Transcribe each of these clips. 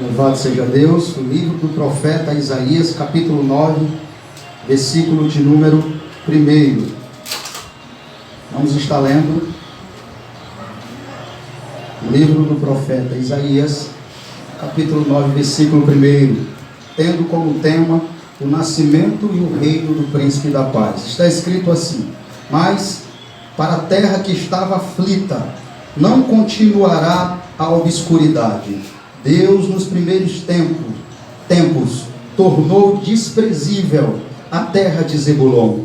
Louvado seja Deus. O livro do profeta Isaías, capítulo 9, versículo de número 1. Vamos estar lendo o livro do profeta Isaías, capítulo 9, versículo 1, tendo como tema o nascimento e o reino do príncipe da paz. Está escrito assim: mas para a terra que estava aflita não continuará a obscuridade. Deus nos primeiros tempos tornou desprezível a terra de Zebulon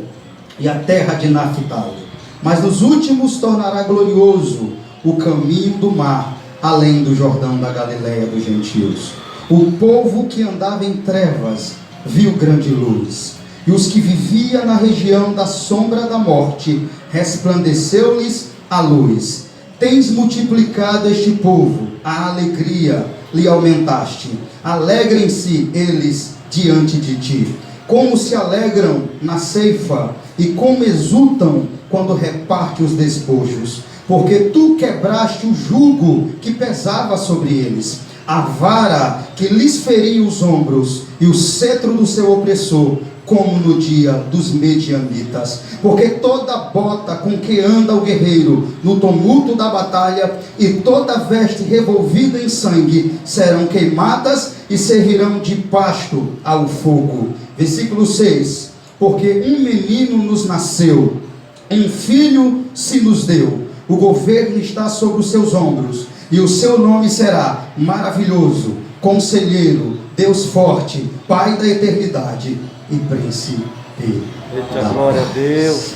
e a terra de Naphtali, mas nos últimos tornará glorioso o caminho do mar, além do Jordão da Galileia dos gentios. O povo que andava em trevas viu grande luz, e os que viviam na região da sombra da morte, resplandeceu-lhes a luz. Tens multiplicado este povo, a alegria lhe aumentaste. Alegrem-se eles diante de ti, como se alegram na ceifa, e como exultam quando reparte os despojos. Porque tu quebraste o jugo que pesava sobre eles, a vara que lhes feria os ombros, e o cetro do seu opressor, como no dia dos medianitas. Porque toda bota com que anda o guerreiro no tumulto da batalha, e toda veste revolvida em sangue, serão queimadas e servirão de pasto ao fogo. Versículo 6. Porque um menino nos nasceu, um filho se nos deu, o governo está sobre os seus ombros, e o seu nome será Maravilhoso, Conselheiro, Deus Forte, Pai da Eternidade e Príncipe da Paz. Glória a Deus.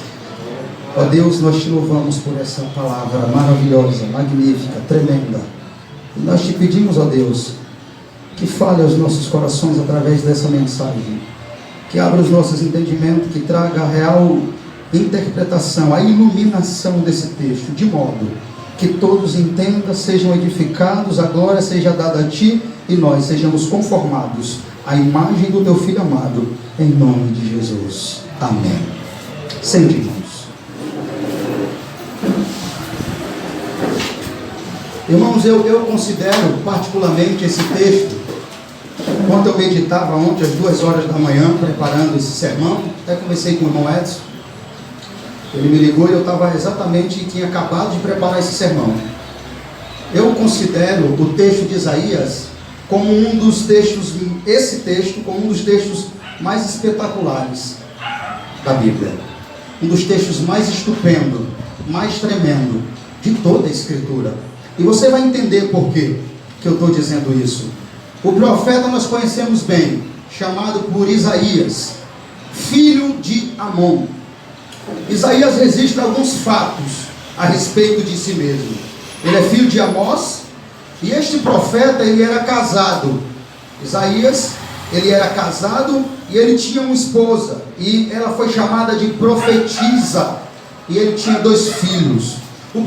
Ó Deus, nós te louvamos por essa palavra maravilhosa, magnífica, tremenda. E nós te pedimos, ó Deus, que fale aos nossos corações através dessa mensagem, que abra os nossos entendimentos, que traga a real interpretação, a iluminação desse texto, de modo que todos entendam, sejam edificados, a glória seja dada a ti e nós sejamos conformados à imagem do teu Filho amado, em nome de Jesus. Amém. Sente, irmãos. Irmãos, eu considero particularmente esse texto, quando eu meditava ontem às 2 horas da manhã, preparando esse sermão, até conversei com o irmão Edson. Ele me ligou e eu estava exatamente, tinha acabado de preparar esse sermão. Eu considero o texto de Isaías como um dos textos, esse texto como um dos textos mais espetaculares da Bíblia. Um dos textos mais estupendo, mais tremendo de toda a Escritura. E você vai entender por quê que eu estou dizendo isso. O profeta nós conhecemos bem, chamado por Isaías, filho de Amon. Isaías registra alguns fatos a respeito de si mesmo. Ele é filho de Amós, e este profeta, ele era casado. Isaías, ele era casado e ele tinha uma esposa, e ela foi chamada de profetisa, e ele tinha 2 filhos. O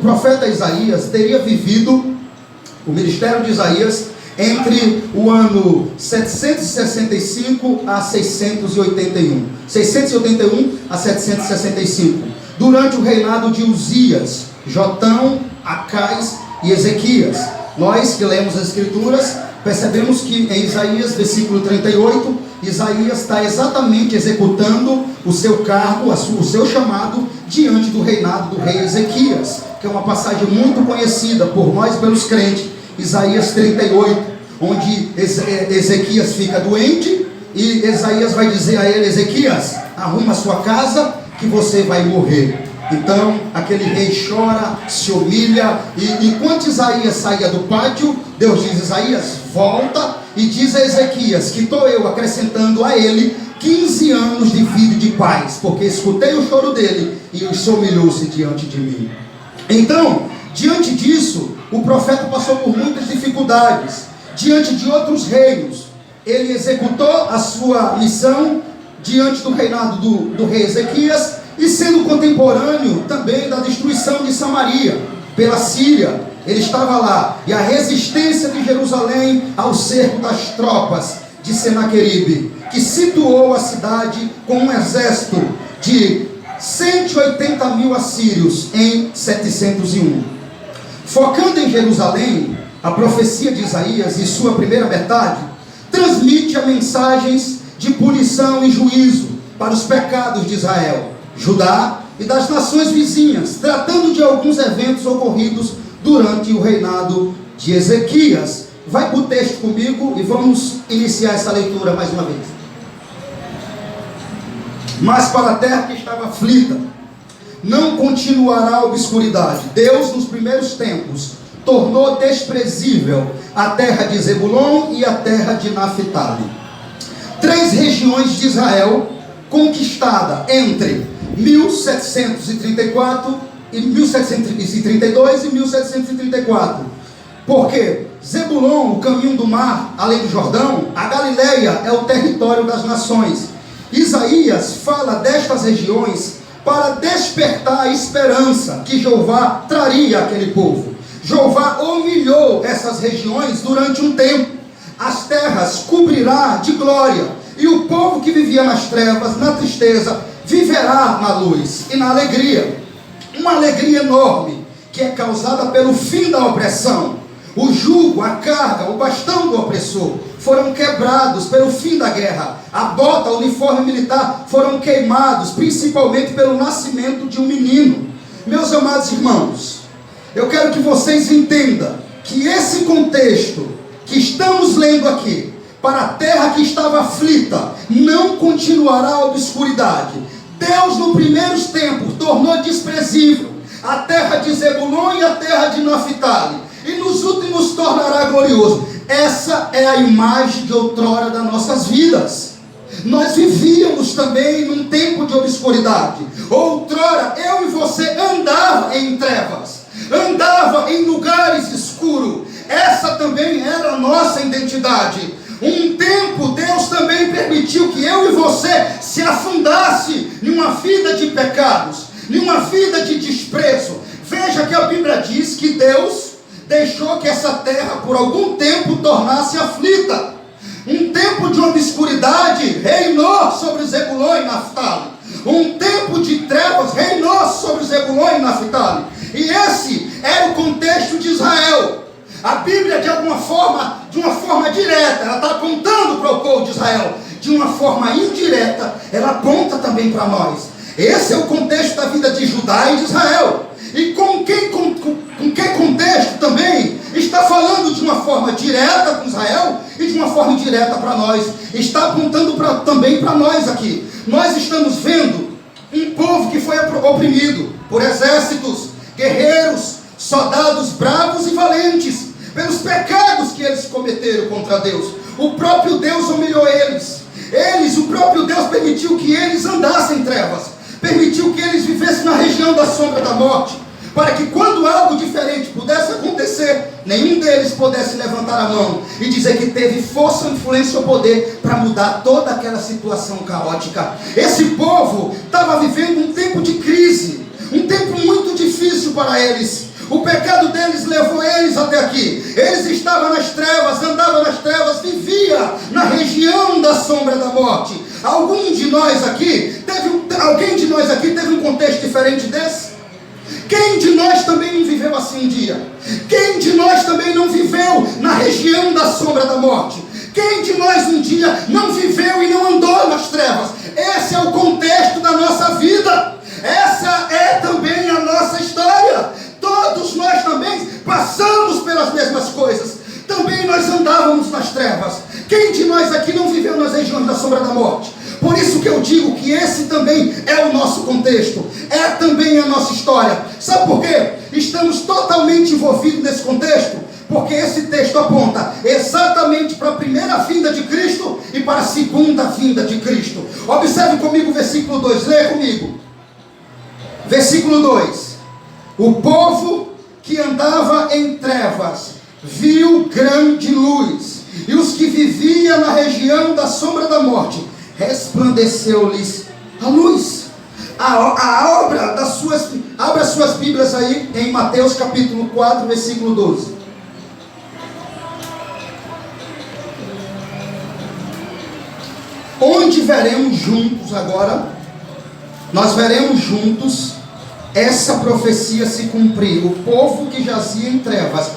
profeta Isaías teria vivido o ministério de Isaías entre o ano 765 a 681. 681 a 765. Durante o reinado de Uzias, Jotão, Acais e Ezequias. Nós que lemos as Escrituras, percebemos que em Isaías, versículo 38, Isaías está exatamente executando o seu cargo, o seu chamado, diante do reinado do rei Ezequias, que é uma passagem muito conhecida por nós, pelos crentes. Isaías 38, onde Ezequias fica doente, e Isaías vai dizer a ele: Ezequias, arruma a sua casa, que você vai morrer. Então aquele rei chora, se humilha, e enquanto Isaías saía do pátio, Deus diz: Isaías, volta e diz a Ezequias que estou eu acrescentando a ele 15 anos de vida e de paz, porque escutei o choro dele e se humilhou-se diante de mim. Então, diante disso, o profeta passou por muitas dificuldades, diante de outros reinos. Ele executou a sua missão diante do reinado do rei Ezequias, e sendo contemporâneo também da destruição de Samaria pela Síria. Ele estava lá, e a resistência de Jerusalém ao cerco das tropas de Senaqueribe, que situou a cidade com um exército de 180 mil assírios em 701. Focando em Jerusalém, a profecia de Isaías e sua primeira metade, transmite a mensagens de punição e juízo para os pecados de Israel, Judá e das nações vizinhas, tratando de alguns eventos ocorridos durante o reinado de Ezequias. Vai para o texto comigo e vamos iniciar essa leitura mais uma vez. Mas para a terra que estava aflita, não continuará a obscuridade. Deus, nos primeiros tempos, tornou desprezível a terra de Zebulon e a terra de Naphtali, 3 regiões de Israel, conquistada entre 1734 e 1732 e 1734. Porque Zebulon, o caminho do mar, além do Jordão, a Galileia é o território das nações. Isaías fala destas regiões para despertar a esperança que Jeová traria àquele povo. Jeová humilhou essas regiões durante um tempo. As terras cobrirá de glória, e o povo que vivia nas trevas, na tristeza, viverá na luz e na alegria. Uma alegria enorme, que é causada pelo fim da opressão. O jugo, a carga, o bastão do opressor foram quebrados pelo fim da guerra. A bota, o uniforme militar foram queimados, principalmente pelo nascimento de um menino. Meus amados irmãos, eu quero que vocês entendam que esse contexto que estamos lendo aqui, para a terra que estava aflita, não continuará a obscuridade. Deus, nos primeiros tempos, tornou desprezível a terra de Zebulon e a terra de Naphtali, e nos últimos tornará glorioso. Essa é a imagem de outrora das nossas vidas. Nós vivíamos também num tempo de obscuridade. Outrora, eu e você andava em trevas, andava em lugares escuros. Essa também era a nossa identidade. Um tempo Deus também permitiu que eu e você se afundasse em uma vida de pecados, em uma vida de desprezo. Veja que a Bíblia diz que Deus deixou que essa terra por algum tempo tornasse aflita. Um tempo de obscuridade reinou sobre Zebulon e Naphtali. Um tempo de trevas reinou sobre Zebulon e Naphtali. E esse era o contexto de Israel. A Bíblia, de uma forma direta, ela está apontando para o povo de Israel. De uma forma indireta, ela aponta também para nós. Esse é o contexto da vida de Judá e de Israel. E com que contexto também está falando de uma forma direta com Israel e de uma forma indireta para nós. Está apontando também para nós aqui. Nós estamos vendo um povo que foi oprimido por exércitos, guerreiros, soldados bravos e valentes, pelos pecados que eles cometeram contra Deus. O próprio Deus humilhou eles. O próprio Deus permitiu que eles andassem em trevas, permitiu que eles vivessem na região da sombra da morte, para que quando algo diferente pudesse acontecer, nenhum deles pudesse levantar a mão e dizer que teve força, influência ou poder para mudar toda aquela situação caótica. Esse povo estava vivendo um tempo de crise, um tempo muito difícil para eles. O pecado deles levou eles até aqui. Eles estavam nas trevas, andavam nas trevas, vivia na região da sombra da morte. Alguém de nós aqui teve um contexto diferente desse? Quem de nós também não viveu assim um dia? Quem de nós também não viveu na região da sombra da morte? Quem de nós um dia não viveu e não andou nas trevas? Esse é o contexto da nossa vida. Essa é também a nossa história. Todos nós também passamos pelas mesmas coisas. Também nós andávamos nas trevas. Quem de nós aqui não viveu nas regiões da sombra da morte? Por isso que eu digo que esse também é o nosso contexto, é também a nossa história. Sabe por quê? Estamos totalmente envolvidos nesse contexto, porque esse texto aponta exatamente para a primeira vinda de Cristo e para a segunda vinda de Cristo. Observe comigo o versículo 2, leia comigo. Versículo 2: o povo que andava em trevas viu grande luz, e os que viviam na região da sombra da morte, resplandeceu-lhes a luz. Abra as suas Bíblias aí em Mateus capítulo 4, versículo 12. Onde veremos juntos agora, nós veremos juntos essa profecia se cumprir. O povo que jazia em trevas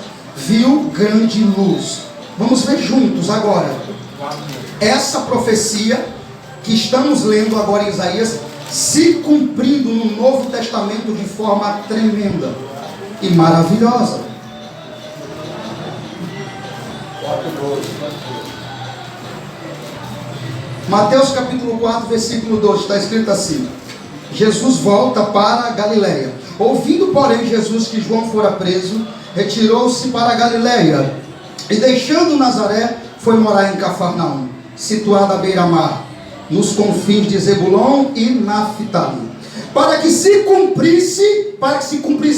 viu grande luz. Vamos ver juntos agora. Essa profecia que estamos lendo agora em Isaías se cumprindo no Novo Testamento de forma tremenda e maravilhosa. Mateus capítulo 4, versículo 2, está escrito assim: Jesus volta para a Galileia. Ouvindo, porém, Jesus que João fora preso, retirou-se para a Galileia, e deixando Nazaré, foi morar em Cafarnaum, situada à beira-mar, nos confins de Zebulon e Naftali, para que se cumprisse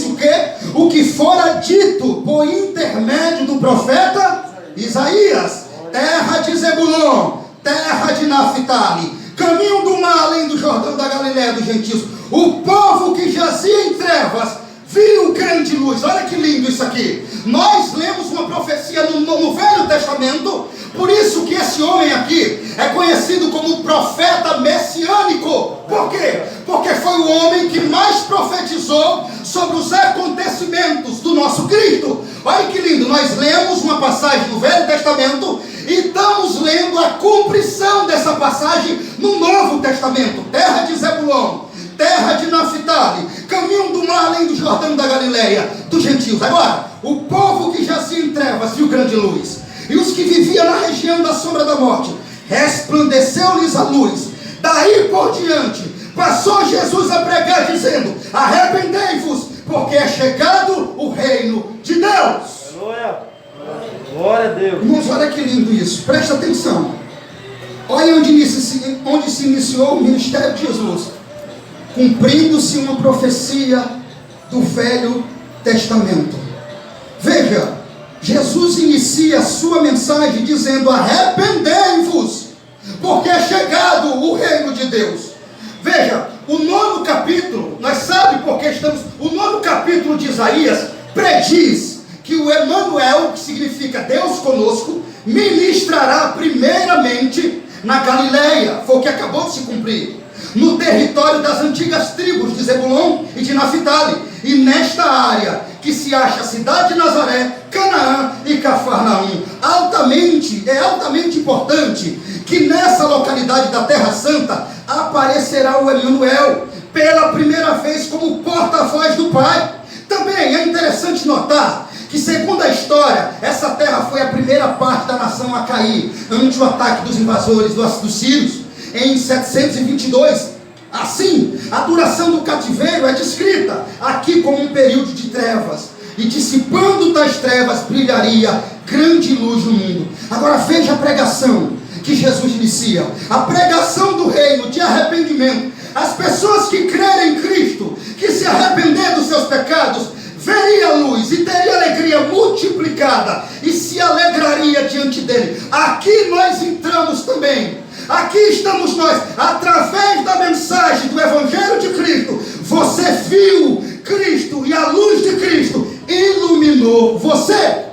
o quê? O que fora dito por intermédio do profeta Isaías: terra de Zebulon, terra de Naftali, caminho do mar além do Jordão da Galileia dos gentios, o povo que jazia em trevas viu grande luz. Olha que lindo isso aqui. Nós lemos uma profecia no Velho Testamento, por isso que esse homem aqui é conhecido como profeta messiânico. Por quê? Porque foi o homem que mais profetizou sobre os acontecimentos do nosso Cristo. Olha que lindo, nós lemos uma passagem do Velho Testamento e estamos lendo a cumprição dessa passagem no Novo Testamento. Terra de Zebulon, terra de Naftali, caminho do mar além do Jordão da Galileia dos gentios. Agora, o povo que jazia em trevas viu grande luz, e os que viviam na região da sombra da morte, resplandeceu-lhes a luz. Daí por diante, passou Jesus a pregar, dizendo: arrependei-vos, porque é chegado o reino de Deus. Aleluia! Glória a Deus. Irmãos, olha que lindo isso, presta atenção. Olha onde se iniciou o ministério de Jesus, cumprindo-se uma profecia do Velho Testamento. Veja, Jesus inicia a sua mensagem dizendo: arrependei-vos, porque é chegado o reino de Deus. Veja, o 9º capítulo, nós sabemos porque estamos, o 9º capítulo de Isaías prediz que o Emanuel, que significa Deus conosco, ministrará primeiramente na Galileia. Foi o que acabou de se cumprir, no território das antigas tribos de Zebulon e de Naftali, e nesta área que se acha a cidade de Nazaré, Canaã e Cafarnaum. É altamente importante que nessa localidade da Terra Santa aparecerá o Emanuel pela primeira vez como porta-voz do Pai. Também é interessante notar que, segundo a história, essa terra foi a primeira parte da nação a cair ante o ataque dos invasores dos sírios em 722. Assim, a duração do cativeiro é descrita aqui como um período de trevas, e dissipando das trevas brilharia grande luz no mundo. Agora veja a pregação que Jesus inicia, a pregação do reino de arrependimento. As pessoas que crerem em Cristo, que se arrepender dos seus pecados, veria a luz e teria alegria multiplicada e se alegraria diante dele. Aqui nós entramos também. Aqui estamos nós, através da mensagem do Evangelho de Cristo. Você viu Cristo e a luz de Cristo iluminou você.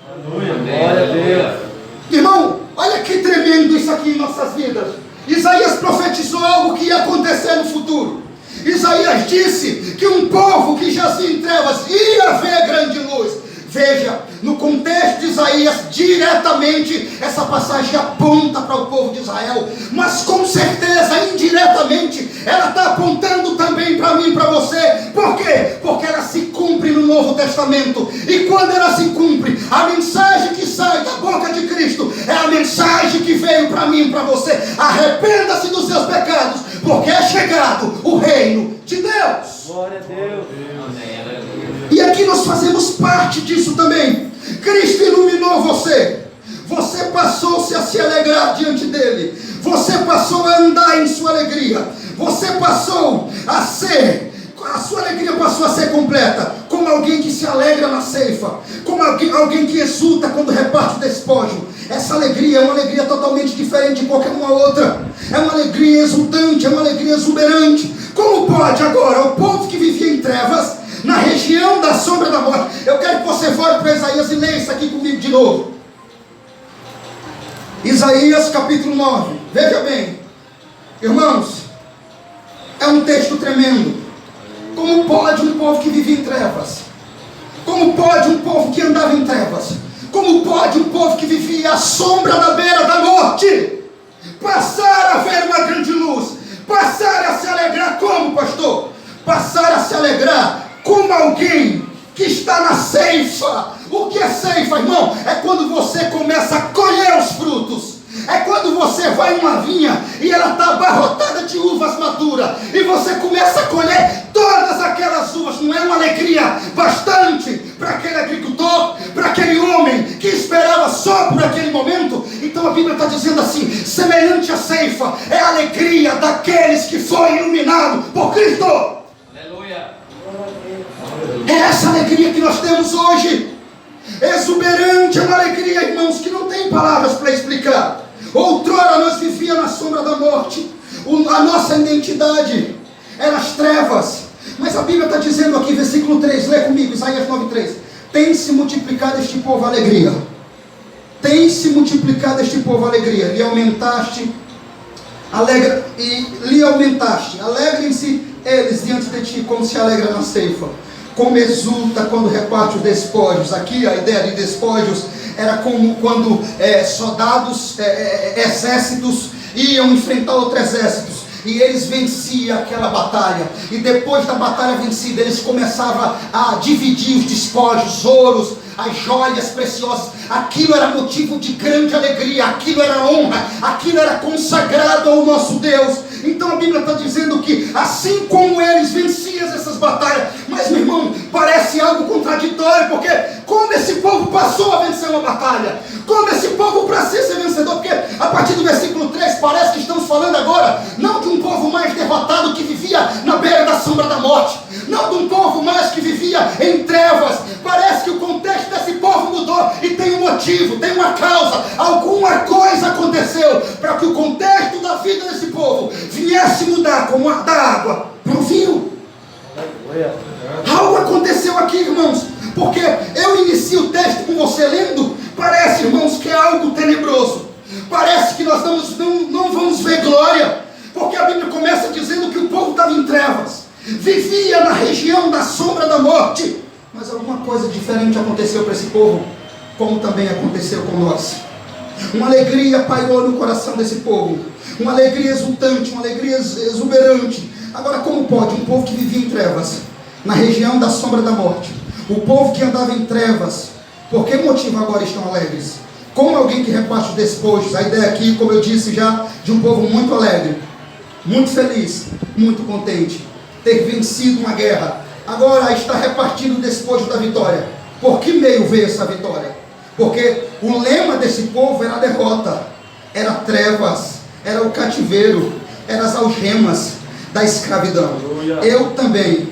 Aleluia, glória a Deus. Irmão, olha que tremendo isso aqui em nossas vidas. Isaías profetizou algo que ia acontecer no futuro. Isaías disse que um povo que jazia em trevas ia ver grande luz. Veja, no contexto de Isaías, diretamente, essa passagem aponta para o povo de Israel, mas com certeza, indiretamente, ela está apontando também para mim e para você. Por quê? Porque ela se cumpre no Novo Testamento, e quando ela se cumpre, a mensagem que sai da boca de Cristo é a mensagem que veio para mim e para você: arrependa-se dos seus pecados, porque é chegado o reino de Deus. Glória a Deus. E aqui nós fazemos parte disso também. Cristo iluminou você. Você passou-se a se alegrar diante dele. Você passou a andar em sua alegria. Você passou a ser, a sua alegria passou a ser completa, como alguém que se alegra na ceifa, como alguém que exulta quando reparte o despojo. Essa alegria é uma alegria totalmente diferente de qualquer uma outra. É uma alegria exultante, é uma alegria exuberante. Como pode agora o povo que vivia em trevas, na região da sombra da morte? Eu quero que você volte para Isaías e leia isso aqui comigo de novo. Isaías capítulo 9. Veja bem, irmãos, é um texto tremendo. Como pode um povo que vive em trevas Como pode um povo que andava em trevas, como pode um povo que vivia à sombra da beira da morte, passar a ver uma grande luz, passar a se alegrar como, pastor? Passar a se alegrar como alguém que está na ceifa. O que é ceifa, irmão? É quando você começa a colher os frutos. É quando você vai em uma vinha e ela está abarrotada de uvas maduras, e você começa a colher todas aquelas uvas. Não é uma alegria bastante para aquele agricultor, para aquele homem que esperava só por aquele momento? Então a Bíblia está dizendo assim: semelhante à ceifa é a alegria daqueles que foram iluminados por Cristo. Aleluia. É essa alegria que nós temos hoje. Exuberante, é uma alegria, irmãos, que não tem palavras para explicar. Outrora nós vivíamos na sombra da morte, a nossa identidade era as trevas, mas a Bíblia está dizendo aqui, versículo 3, lê comigo, Isaías 9:3: tem-se multiplicado este povo a alegria, tem-se multiplicado este povo a alegria, lhe aumentaste, alegrem-se eles diante de ti, como se alegra na ceifa, como exulta quando reparte os despojos. Aqui a ideia de despojos era como quando soldados, exércitos iam enfrentar outros exércitos, e eles venciam aquela batalha, e depois da batalha vencida, eles começavam a dividir os despojos, ouros, as joias preciosas. Aquilo era motivo de grande alegria, aquilo era honra, aquilo era consagrado ao nosso Deus. Então a Bíblia está dizendo que assim como eles venciam essas batalhas, mas meu irmão, parece algo contraditório, porque como esse povo passou a vencer uma batalha, como esse povo precisa ser vencedor, porque a partir do versículo 3 parece que estamos falando agora não de um povo mais derrotado que vivia na beira da sombra da morte, não de um povo mais que vivia em trevas. Parece que o contexto desse povo mudou, e tem um motivo, tem uma causa, alguma coisa aconteceu para que o contexto da vida desse povo viesse mudar, como da água para o vinho. Algo aconteceu aqui, irmãos, porque eu inicio o texto com você lendo, parece, irmãos, que é algo tenebroso, parece que nós não vamos ver glória, porque a Bíblia começa dizendo que o povo estava em trevas, vivia na região da sombra da morte, mas alguma coisa diferente aconteceu para esse povo, como também aconteceu com nós. Uma alegria pairou no coração desse povo, uma alegria exultante, uma alegria exuberante. Agora, como pode um povo que vivia em trevas, na região da sombra da morte, o povo que andava em trevas, por que motivo agora estão alegres? Como alguém que reparte os despojos. A ideia aqui, como eu disse já, de um povo muito alegre, muito feliz, muito contente, ter vencido uma guerra, agora está repartindo o despojo da vitória. Por que meio veio essa vitória? Porque o lema desse povo era a derrota, era trevas, era o cativeiro, eram as algemas da escravidão. Eu também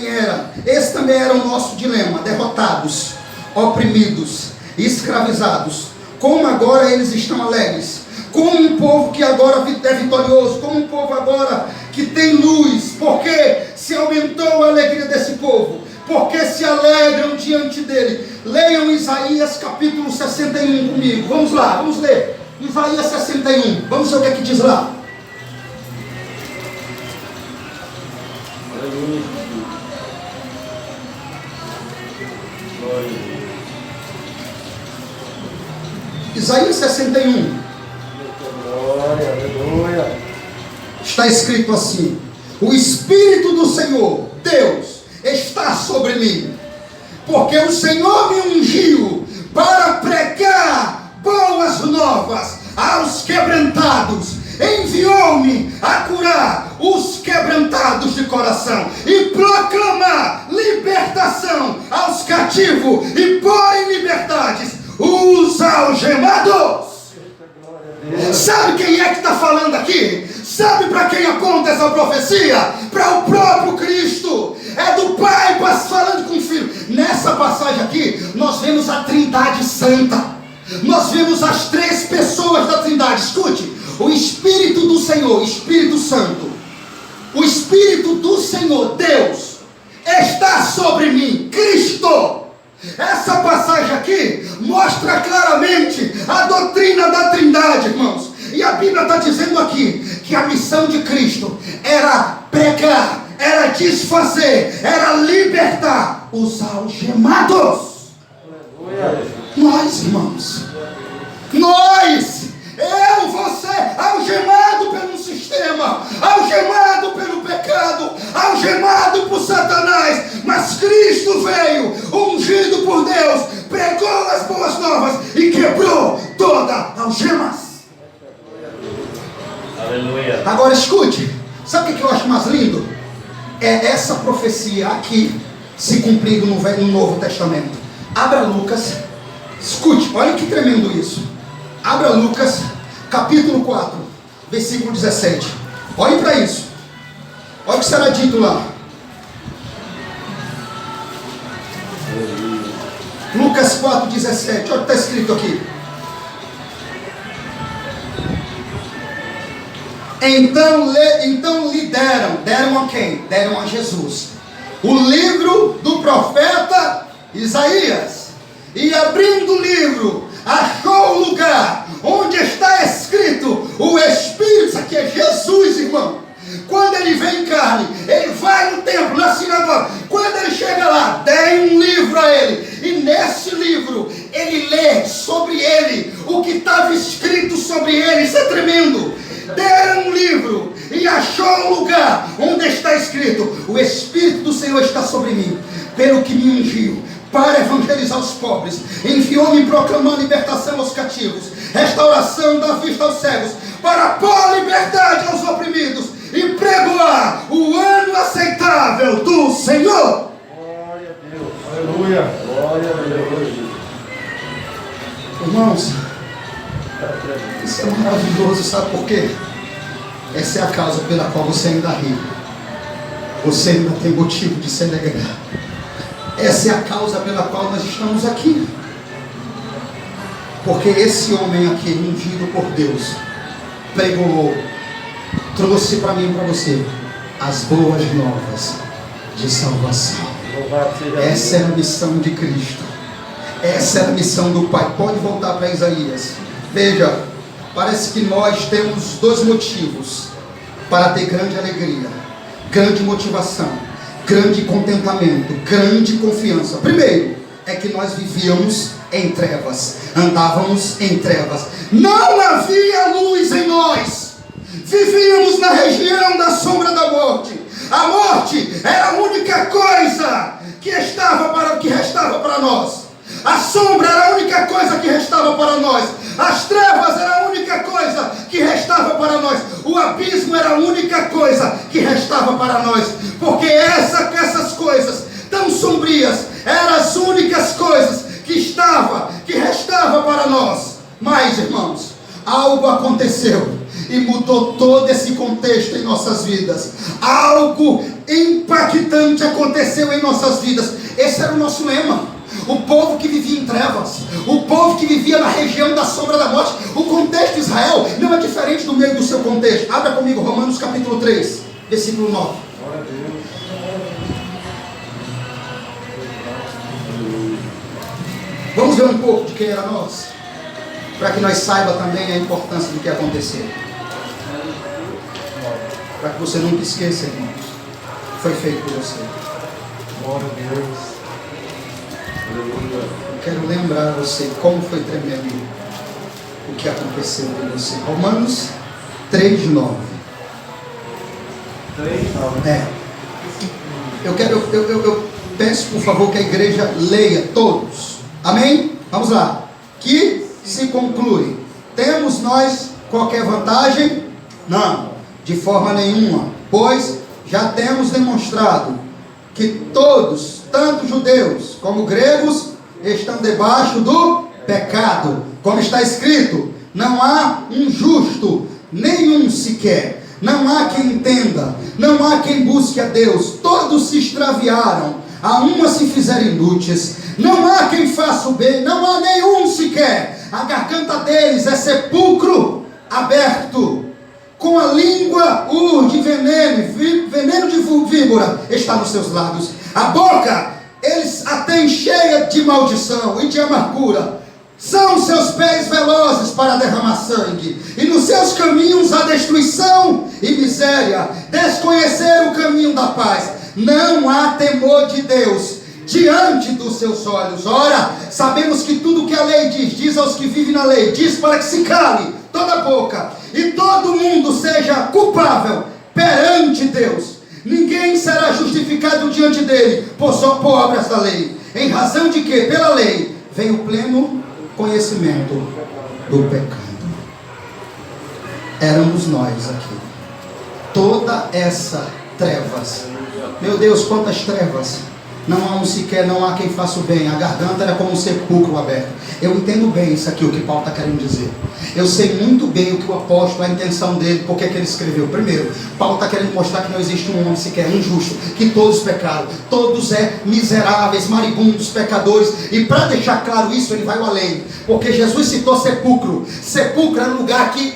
era, esse também era o nosso dilema: derrotados, oprimidos, escravizados. Como agora eles estão alegres, como um povo que agora é vitorioso, como um povo agora que tem luz, porque se aumentou a alegria desse povo, porque se alegram diante dele. Leiam Isaías capítulo 61 comigo, vamos lá, vamos ler Isaías 61, vamos ver o que é que diz lá. Isaías 61. Glória, aleluia. Está escrito assim: o Espírito do Senhor, Deus, está sobre mim, porque o Senhor me ungiu para pregar boas novas aos quebrantados, enviou-me a curar os quebrantados de coração e proclamar libertação aos cativos e pôr em liberdades os algemados. Sabe quem é que está falando aqui? Sabe para quem aponta essa profecia? Para o próprio Cristo. É do Pai falando com o Filho. Nessa passagem aqui, nós vemos a Trindade Santa. Nós vemos as três pessoas da Trindade. Escute: o Espírito do Senhor, Espírito Santo, o Espírito do Senhor, Deus, está sobre mim, Cristo. Essa passagem aqui mostra claramente a doutrina da Trindade, irmãos. E a Bíblia está dizendo aqui que a missão de Cristo era pregar, era desfazer, era libertar os algemados. Nós, irmãos, nós, eu, você, algemado pelo sistema, algemado pelo pecado, algemado por Satanás, mas Cristo veio, ungido por Deus, pregou as boas novas e quebrou toda algemas. Aleluia. Agora escute, sabe o que eu acho mais lindo? É essa profecia aqui se cumprindo no Novo Testamento. Abra Lucas, escute, olha que tremendo isso. Abra Lucas, capítulo 4, versículo 17. Olhe para isso. Olha o que será dito lá. Lucas 4, 17. Olha o que está escrito aqui. Então lhe deram a quem? Deram a Jesus o livro do profeta Isaías. E abrindo o livro, achou o lugar onde está escrito o Espírito. Isso aqui é Jesus, irmão. Quando ele vem em carne, ele vai no templo, na sinagoga. Quando ele chega lá, deem um livro a ele. E nesse livro, ele lê sobre ele o que estava escrito sobre ele. Isso é tremendo. Deram um livro e achou o lugar onde está escrito: o Espírito do Senhor está sobre mim, pelo que me ungiu para evangelizar os pobres, enviou-me proclamando libertação aos cativos, restauração da vista aos cegos, para pôr liberdade aos oprimidos e pregoar o ano aceitável do Senhor. Glória a Deus. Aleluia. Glória a Deus. Irmãos, isso é maravilhoso, sabe por quê? Essa é a causa pela qual você ainda ri. Você ainda tem motivo de se alegrar. Essa é a causa pela qual nós estamos aqui. Porque esse homem aqui, ungido por Deus, pregou, trouxe para mim e para você as boas novas de salvação. Essa é a missão de Cristo. Essa é a missão do Pai. Pode voltar para Isaías. Veja, parece que nós temos dois motivos para ter grande alegria, grande motivação, grande contentamento, grande confiança. Primeiro, é que nós vivíamos em trevas, andávamos em trevas, não havia luz em nós, vivíamos na região da sombra da morte. A morte era a única coisa que restava para nós. A sombra era a única coisa que restava para nós. As trevas era a única coisa que restava para nós. O abismo era a única coisa que restava para nós. Porque essas coisas tão sombrias eram as únicas coisas que restava para nós. Mas, irmãos, algo aconteceu e mudou todo esse contexto em nossas vidas. Algo impactante aconteceu em nossas vidas. Esse era o nosso lema. O povo que vivia em trevas, o povo que vivia na região da sombra da morte. O contexto de Israel não é diferente do meio do seu contexto. Abra comigo Romanos capítulo 3, versículo 9. Vamos ver um pouco de quem era nós, para que nós saiba também a importância do que aconteceu. Para que você nunca esqueça, irmãos, foi feito por você. Glória a Deus. Eu quero lembrar você como foi tremendo o que aconteceu com você. Romanos 3:9. 3:9. Eu peço por favor que a igreja leia todos. Amém? Vamos lá. Que se conclui: temos nós qualquer vantagem? Não, de forma nenhuma, pois já temos demonstrado que todos, tanto judeus como gregos, estão debaixo do pecado. Como está escrito: não há um justo, nenhum sequer. Não há quem entenda, não há quem busque a Deus. Todos se extraviaram, a uma se fizeram inúteis. Não há quem faça o bem, não há nenhum sequer. A garganta deles é sepulcro aberto. Com a língua urde veneno de víbora está nos seus lábios. A boca eles a têm cheia de maldição e de amargura. São seus pés velozes para derramar sangue, e nos seus caminhos há destruição e miséria. Desconheceram o caminho da paz. Não há temor de Deus. diante dos seus olhos. Ora, sabemos que tudo que a lei diz, diz aos que vivem na lei, diz para que se cale toda boca e todo mundo seja culpável perante Deus. Ninguém será justificado diante dele por obras da lei, em razão de que pela lei vem o pleno conhecimento do pecado. Éramos nós aqui, toda essa trevas, meu Deus, quantas trevas. Não há quem faça o bem. A garganta era como um sepulcro aberto. Eu entendo bem isso aqui, o que Paulo está querendo dizer. Eu sei muito bem o que o apóstolo, a intenção dele, porque é que ele escreveu. Primeiro, Paulo está querendo mostrar que não existe um homem sequer injusto, que todos pecaram, todos miseráveis, maribundos, pecadores. E para deixar claro isso, ele vai além, porque Jesus citou sepulcro. Sepulcro era um lugar que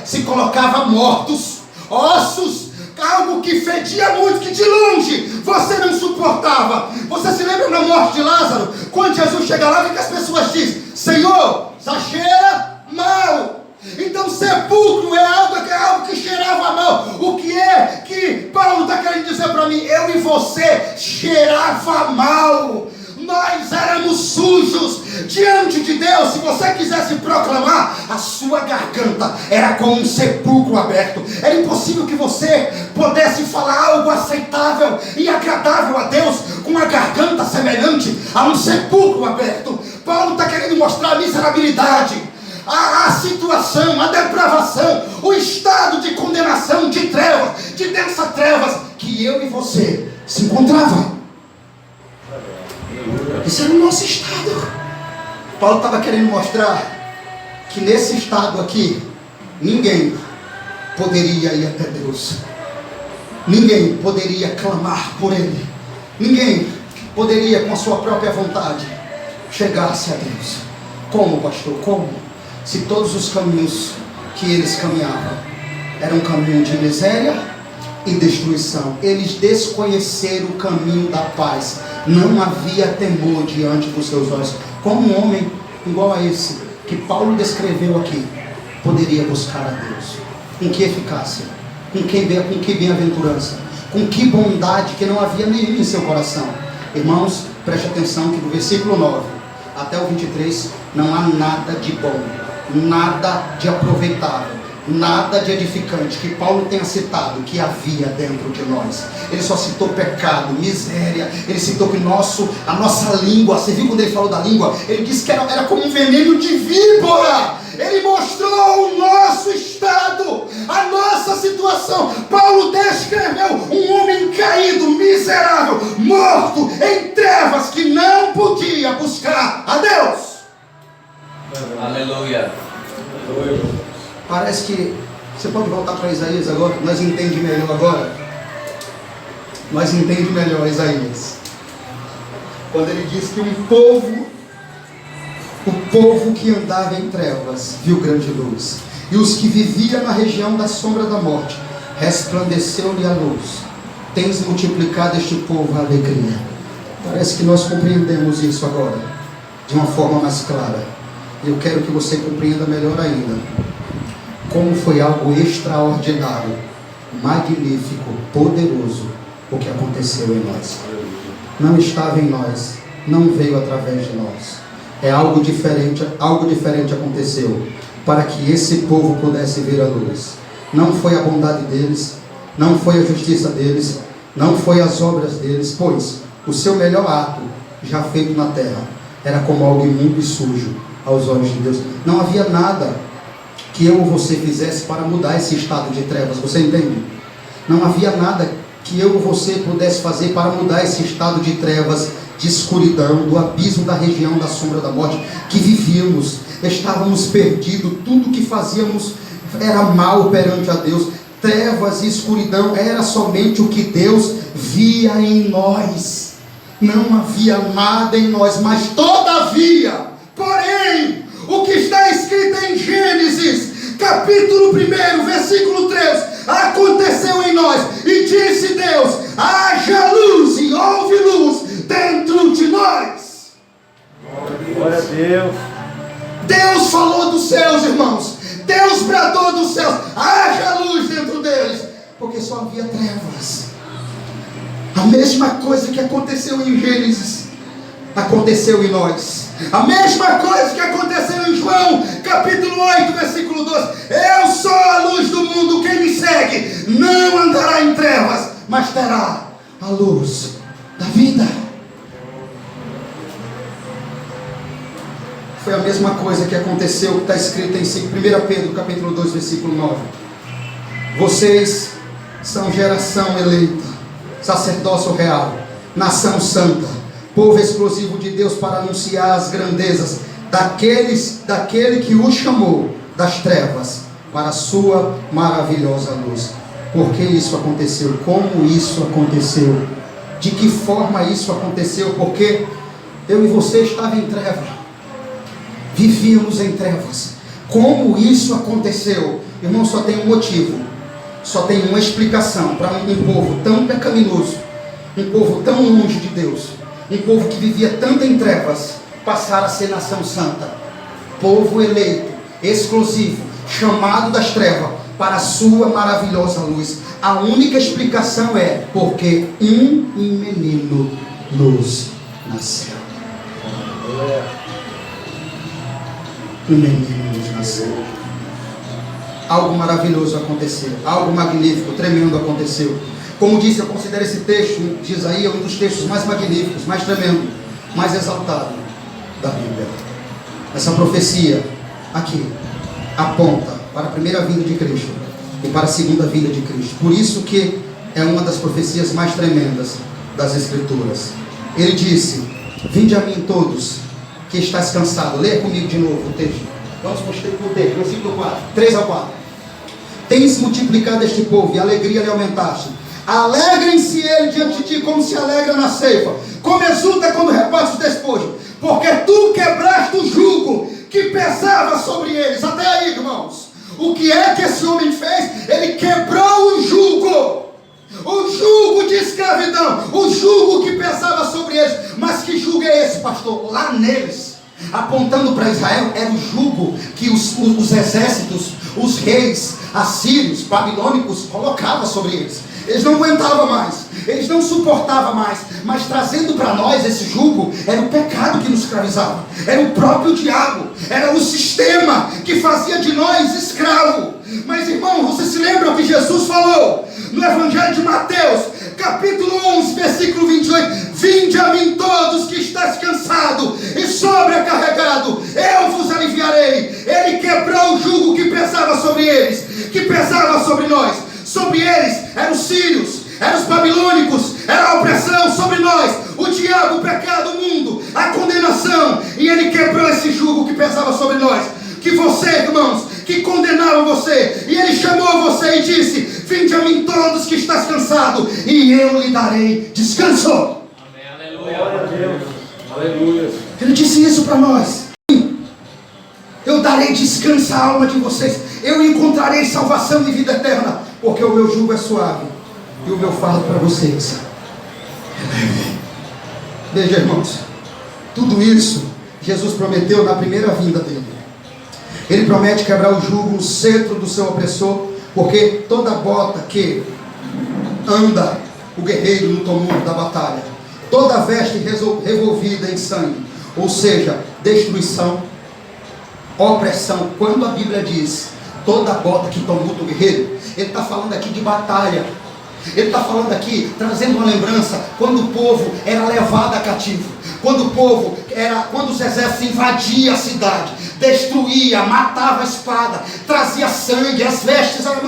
se colocava mortos, ossos, algo que fedia muito, que de longe você não suportava. Você se lembra da morte de Lázaro? Quando Jesus chega lá, o que as pessoas dizem? Senhor, já cheira mal. Então sepulcro é algo que cheirava mal. O que é que Paulo está querendo dizer para mim? Eu e você cheirava mal. Nós éramos sujos diante de Deus. Se você quisesse proclamar, a sua garganta era como um sepulcro aberto. Era impossível que você pudesse falar algo aceitável e agradável a Deus com a garganta semelhante a um sepulcro aberto. Paulo está querendo mostrar a miserabilidade, a situação, a depravação, o estado de condenação, de trevas, de densas trevas que eu e você se encontrava. Esse era o nosso estado. Paulo estava querendo mostrar que nesse estado aqui, ninguém poderia ir até Deus. Ninguém poderia clamar por Ele. Ninguém poderia, com a sua própria vontade, chegar-se a Deus. Como, pastor? Como? Se todos os caminhos que eles caminhavam eram um caminho de miséria e destruição. Eles desconheceram o caminho da paz. Não havia temor diante dos seus olhos. Como um homem igual a esse que Paulo descreveu aqui poderia buscar a Deus? Com que eficácia? Com que bem-aventurança? Com que bondade que não havia nenhum em seu coração? Irmãos, preste atenção que do versículo 9 até o 23 não há nada de bom, nada de aproveitável, nada de edificante que Paulo tenha citado que havia dentro de nós. Ele só citou pecado, miséria. Ele citou que a nossa língua, você viu quando ele falou da língua? Ele disse que era como um veneno de víbora. Ele mostrou o nosso estado, a nossa situação. Paulo descreveu um homem caído, miserável, morto, em trevas, que não podia buscar a Deus. Aleluia. Parece que você pode voltar para Isaías agora. Nós entendemos melhor agora. Nós entendemos melhor Isaías, quando ele diz que o povo que andava em trevas viu grande luz, e os que viviam na região da sombra da morte resplandeceu-lhe a luz. Tens multiplicado este povo a alegria. Parece que nós compreendemos isso agora de uma forma mais clara. Eu quero que você compreenda melhor ainda como foi algo extraordinário, magnífico, poderoso o que aconteceu em nós. Não estava em nós, não veio através de nós. Algo diferente aconteceu para que esse povo pudesse ver a luz. Não foi a bondade deles, não foi a justiça deles, não foi as obras deles, pois o seu melhor ato já feito na terra era como algo imundo e sujo aos olhos de Deus. Não havia nada que eu ou você fizesse para mudar esse estado de trevas, você entende? Não havia nada que eu ou você pudesse fazer para mudar esse estado de trevas, de escuridão, do abismo da região da sombra da morte que vivíamos. Estávamos perdidos, tudo que fazíamos era mal perante a Deus. Trevas e escuridão era somente o que Deus via em nós. Não havia nada em nós, mas todavia, porém, o que está escrito em Gênesis, capítulo 1, versículo 3, aconteceu em nós, e disse Deus: haja luz, e houve luz dentro de nós. Glória a Deus. Deus falou dos céus, irmãos. Deus bradou dos céus: haja luz dentro deles, porque só havia trevas. A mesma coisa que aconteceu em Gênesis, aconteceu em nós. A mesma coisa que aconteceu em João, capítulo 8, versículo 12. Eu sou a luz do mundo, quem me segue não andará em trevas, mas terá a luz da vida. Foi a mesma coisa que aconteceu, que está escrito em 1 Pedro, capítulo 2, versículo 9. Vocês são geração eleita, sacerdócio real, nação santa, povo exclusivo de Deus, para anunciar as grandezas daquele que os chamou das trevas para a sua maravilhosa luz. Por que isso aconteceu? Como isso aconteceu? De que forma isso aconteceu? Porque eu e você estavam em trevas, vivíamos em trevas. Como isso aconteceu? Irmão, só tem um motivo, só tem uma explicação para um povo tão pecaminoso, um povo tão longe de Deus, um povo que vivia tanto em trevas, passar a ser nação santa, povo eleito, exclusivo, chamado das trevas para a sua maravilhosa luz. A única explicação é porque um menino nos nasceu. Um menino nos nasceu. Algo maravilhoso aconteceu, algo magnífico, tremendo aconteceu. Como disse, eu considero esse texto de Isaías um dos textos mais magníficos, mais tremendo, mais exaltado da Bíblia. Essa profecia aqui aponta para a primeira vinda de Cristo e para a segunda vinda de Cristo. Por isso que é uma das profecias mais tremendas das Escrituras. Ele disse: vinde a mim todos que estáis cansados. Leia comigo de novo o texto. Vamos para o texto, versículo 4, 3 ao 4. Tens multiplicado este povo e a alegria lhe aumentaste. Alegrem-se ele diante de ti como se alegra na ceifa, como exulta quando reparte o despojo, porque tu quebraste o jugo que pesava sobre eles. Até aí, irmãos, o que é que esse homem fez? Ele quebrou o jugo de escravidão, o jugo que pesava sobre eles. Mas que jugo é esse, pastor? Lá neles, apontando para Israel, era o jugo que os exércitos, os reis assírios, babilônicos colocavam sobre eles. Eles não aguentavam mais, eles não suportavam mais. Mas trazendo para nós esse jugo, era o pecado que nos escravizava, era o próprio diabo, era o sistema que fazia de nós escravo. Mas irmão, você se lembra o que Jesus falou no Evangelho de Mateus, capítulo 11, versículo 28? Vinde a mim todos que estáis cansados e sobrecarregados, eu vos aliviarei. Ele quebrou o jugo que pesava sobre eles, que pesava sobre nós. Sobre eles eram os sírios, eram os babilônicos, era a opressão sobre nós, o diabo, o pecado, o mundo, a condenação. E ele quebrou esse jugo que pesava sobre nós, que você, irmãos, que condenava você, e ele chamou você e disse: vinde a mim todos que estás cansado, e eu lhe darei descanso. Amém, aleluia. Aleluia. Ele disse isso para nós: eu darei descanso à alma de vocês, eu encontrarei salvação e vida eterna, porque o meu jugo é suave e o meu fardo para vocês é leve. Veja, irmãos, tudo isso Jesus prometeu na primeira vinda dele. Ele promete quebrar o jugo, o cetro do seu opressor, porque toda bota que anda o guerreiro no tumulto da batalha, toda veste revolvida em sangue, ou seja, destruição, opressão. Quando a Bíblia diz toda bota que tumulta o guerreiro, ele está falando aqui de batalha. Ele está falando aqui, trazendo uma lembrança, quando o povo era levado a cativo, quando os exércitos invadiam a cidade, destruía, matava a espada, trazia sangue, as vestes eram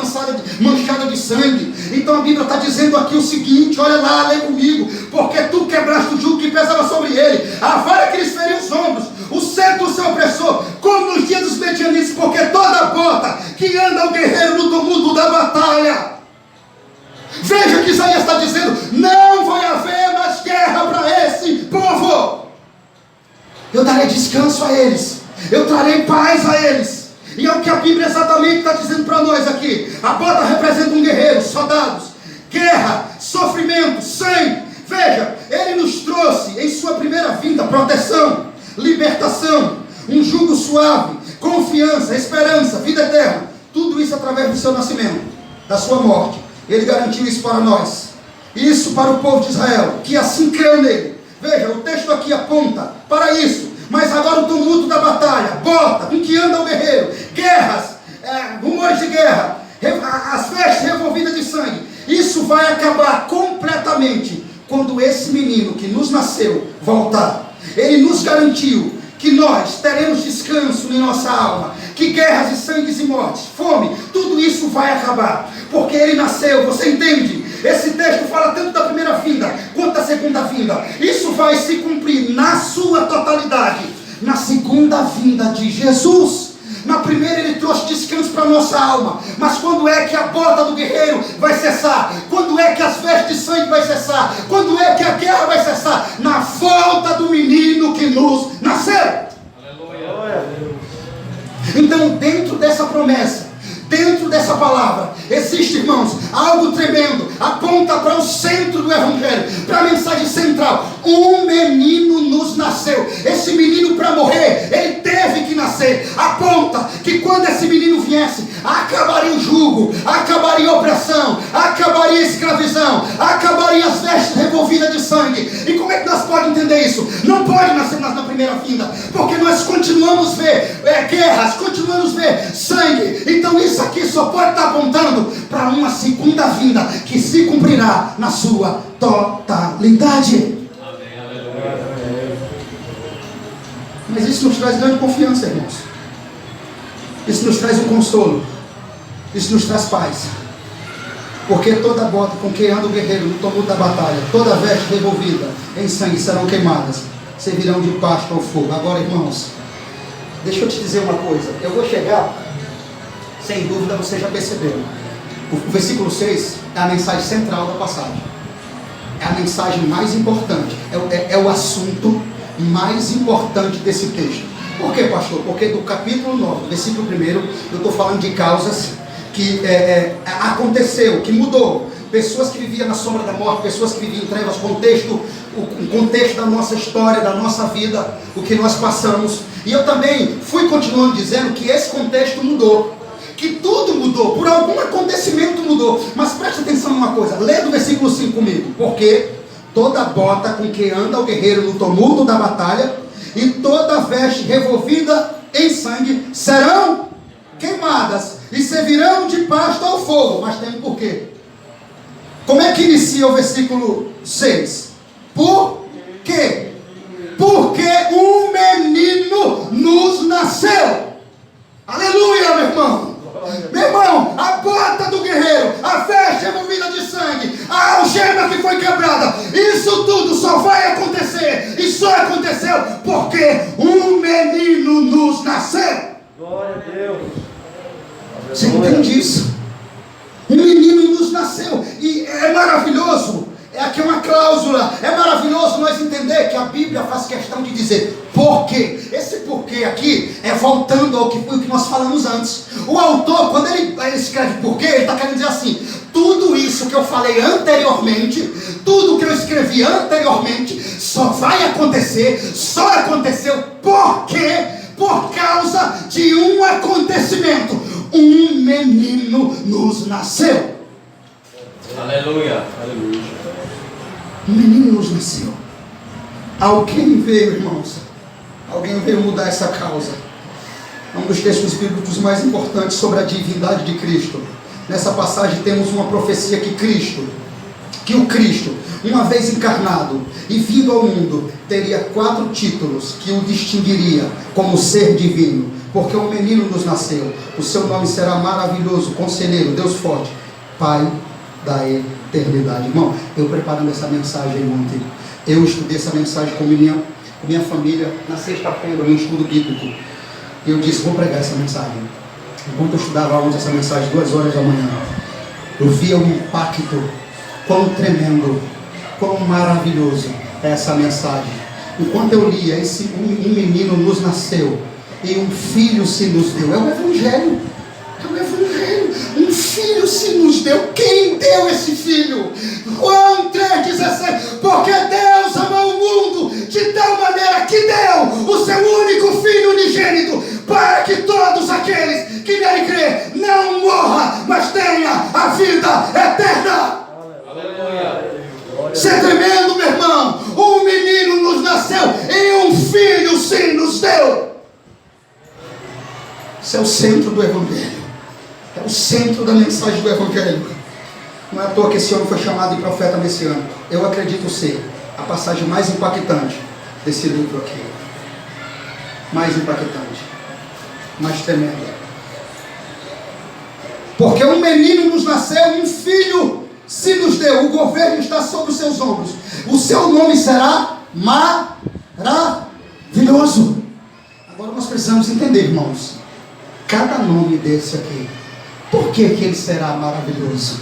manchadas de sangue. Então a Bíblia está dizendo aqui o seguinte: olha lá, lê comigo: porque tu quebraste o jugo que pesava sobre ele, a vara que lhes feriu os ombros, o cetro do seu opressor, como nos dias dos medianitas, porque toda bota que anda o guerreiro no tumulto da batalha. Veja que Isaías está dizendo: não vai haver mais guerra para esse povo. Eu darei descanso a eles, eu trarei paz a eles. E é o que a Bíblia exatamente está dizendo para nós aqui. A bota representa um guerreiro, soldados, guerra, sofrimento, sangue. Veja, ele nos trouxe em sua primeira vinda proteção, libertação, um jugo suave, confiança, esperança, vida eterna. Tudo isso através do seu nascimento, da sua morte. Ele garantiu isso para nós, isso para o povo de Israel, que assim creu nele, Veja, o texto aqui aponta para isso. Mas agora o tumulto da batalha, bota, com que anda o guerreiro, guerras, rumores de guerra, as vestes revolvidas de sangue. Isso vai acabar completamente quando esse menino que nos nasceu voltar. Ele nos garantiu que nós teremos descanso em nossa alma, que guerras e sangues e mortes, fome, tudo isso vai acabar, porque ele nasceu, você entende? Esse texto fala tanto da primeira vinda, quanto da segunda vinda. Isso vai se cumprir na sua totalidade, na segunda vinda de Jesus. Na primeira ele trouxe descanso para a nossa alma, mas quando é que a bota do guerreiro vai cessar? Quando é que as vestes de sangue vai cessar? Quando é que a guerra vai cessar? Na volta do menino que nos nasceu. Aleluia. Então, dentro dessa promessa, dentro dessa palavra, existe, irmãos, algo tremendo. Aponta para o centro do Evangelho, para a mensagem central. Um menino nos nasceu. Esse menino, para morrer, ele teve que nascer. Aponta que quando esse menino viesse, acabaria o jugo, acabaria a opressão, acabaria a escravidão, acabaria as vestes revolvidas de sangue. E como é que nós podemos entender isso? Não pode nascer na primeira vinda, porque nós continuamos a ver guerras, continuamos a ver sangue. Então isso aqui só pode estar apontando para uma segunda vinda que se cumprirá na sua totalidade. Mas isso nos traz grande confiança, irmãos. Isso nos traz um consolo. Isso nos traz paz. Porque toda bota com que anda o guerreiro no tumulto da batalha, toda veste revolvida em sangue serão queimadas, servirão de pasto ao fogo. Agora, irmãos, deixa eu te dizer uma coisa. Eu vou chegar, sem dúvida você já percebeu. O versículo 6 é a mensagem central da passagem. É a mensagem mais importante. É o assunto mais importante desse texto. Por quê, pastor? Porque do capítulo 9, versículo 1, eu estou falando de causas que aconteceu, que mudou. Pessoas que viviam na sombra da morte, pessoas que viviam em trevas, o contexto da nossa história, da nossa vida, o que nós passamos. E eu também fui continuando dizendo que esse contexto mudou, que tudo mudou, por algum acontecimento mudou. Mas preste atenção numa coisa, lê do versículo 5 comigo. Porque toda bota com que anda o guerreiro no tumulto da batalha e toda veste revolvida em sangue serão queimadas e servirão de pasto ao fogo. Mas tem um porquê. Como é que inicia o versículo 6? Por quê? Porque um menino nos nasceu. Aleluia, meu irmão. Meu irmão, a bota do guerreiro, a veste removida de sangue, a algema que foi quebrada, isso tudo só vai acontecer, e só aconteceu porque um menino nos nasceu. Glória a Deus. Você entende isso? Um menino nos nasceu, e é maravilhoso. Aqui é uma cláusula. É maravilhoso nós entender que a Bíblia faz questão de dizer porquê. Esse porquê aqui é voltando ao que foi o que nós falamos antes. O autor, quando ele escreve porquê, ele está querendo dizer assim: tudo isso que eu falei anteriormente, tudo que eu escrevi anteriormente, só vai acontecer, só aconteceu porque, por causa de um acontecimento, um menino nos nasceu. Aleluia. Aleluia. Um menino nos nasceu. Alguém veio, irmãos. Alguém veio mudar essa causa. É um dos textos bíblicos mais importantes sobre a divindade de Cristo. Nessa passagem temos uma profecia que o Cristo, uma vez encarnado e vindo ao mundo, teria 4 títulos que o distinguiria como ser divino. Porque um menino nos nasceu. O seu nome será maravilhoso, conselheiro, Deus forte, Pai da eternidade. Irmão, eu preparando essa mensagem ontem, eu estudei essa mensagem com minha família na sexta-feira, no estudo bíblico. E eu disse: vou pregar essa mensagem. Enquanto eu estudava ontem essa mensagem, 2 horas da manhã, eu via um impacto, quão tremendo, quão maravilhoso é essa mensagem. Enquanto eu lia, um menino nos nasceu e um filho se nos deu. É o Evangelho. É o Evangelho. Um filho se nos deu. Quem deu esse filho? João 3,16. Porque Deus amou o mundo de tal maneira que deu o seu único filho unigênito, para que todos aqueles que nele crê não morra, mas tenha a vida eterna. Aleluia. Isso é tremendo, meu irmão. Um menino nos deu. Isso é o centro do Evangelho. É o centro da mensagem do Evangelho. Não é à toa que esse homem foi chamado de profeta messiânico. Eu acredito ser a passagem mais impactante desse livro aqui. Mais impactante. Mais tremenda. Porque um menino nos nasceu, um filho se nos deu. O governo está sobre os seus ombros. O seu nome será maravilhoso. Agora nós precisamos entender, irmãos. Cada nome desse aqui, por que ele será maravilhoso?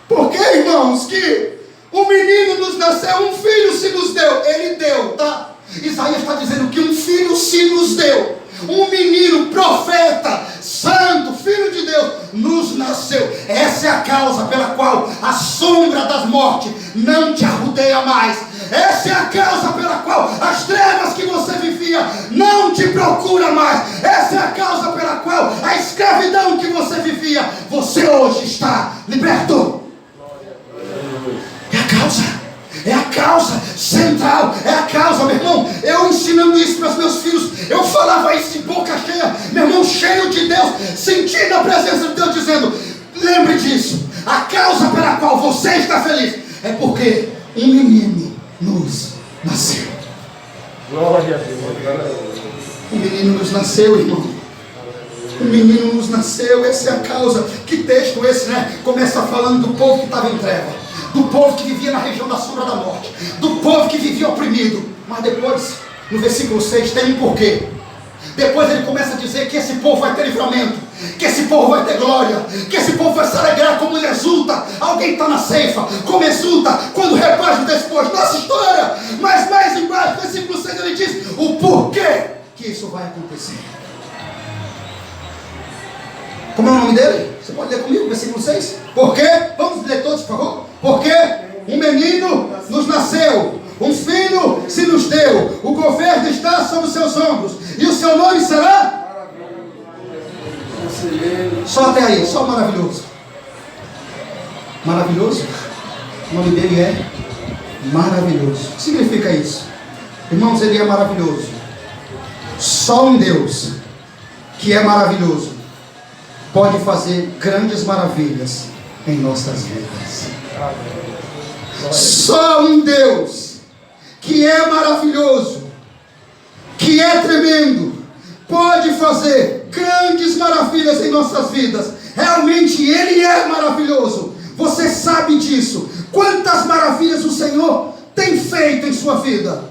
Por que, irmãos, que um menino nos nasceu, um filho se nos deu? Ele deu, tá? Isaías está dizendo que um filho se nos deu. Um menino, profeta, santo, filho de Deus, nos nasceu. Essa é a causa pela qual a sombra das mortes não te arrudeia mais. Essa é a causa pela qual as trevas que você vivia não te procura mais. Essa é a causa pela qual a escravidão que você vivia, você hoje está liberto. É a causa. É a causa central, é a causa, meu irmão. Eu ensinando isso para os meus filhos, eu falava isso de boca cheia, meu irmão, cheio de Deus, sentindo a presença de Deus, dizendo: lembre disso, a causa pela qual você está feliz é porque um menino nos nasceu. Glória a Deus. Um menino nos nasceu, irmão. Um menino nos nasceu, essa é a causa. Que texto esse, né? Começa falando do povo que estava em treva, do povo que vivia na região da sombra da morte, do povo que vivia oprimido. Mas depois, no versículo 6, tem um porquê. Depois ele começa a dizer que esse povo vai ter livramento, que esse povo vai ter glória, que esse povo vai se alegrar como ele exulta. Alguém está na ceifa, como exulta quando reparte o despojo. Nossa história. Mas mais embaixo, versículo 6, ele diz o porquê que isso vai acontecer. Como é o nome dele? Você pode ler comigo, versículo 6? Por quê? Vamos ler todos, por favor. Porque um menino nos nasceu, um filho se nos deu, o governo está sobre os seus ombros, e o seu nome será? Só até aí, só maravilhoso. Maravilhoso? O nome dele é maravilhoso. O que significa isso? Irmãos, ele é maravilhoso. Só um Deus que é maravilhoso pode fazer grandes maravilhas em nossas vidas. Só um Deus que é maravilhoso, que é tremendo, pode fazer grandes maravilhas em nossas vidas. Realmente Ele é maravilhoso. Você sabe disso. Quantas maravilhas o Senhor tem feito em sua vida?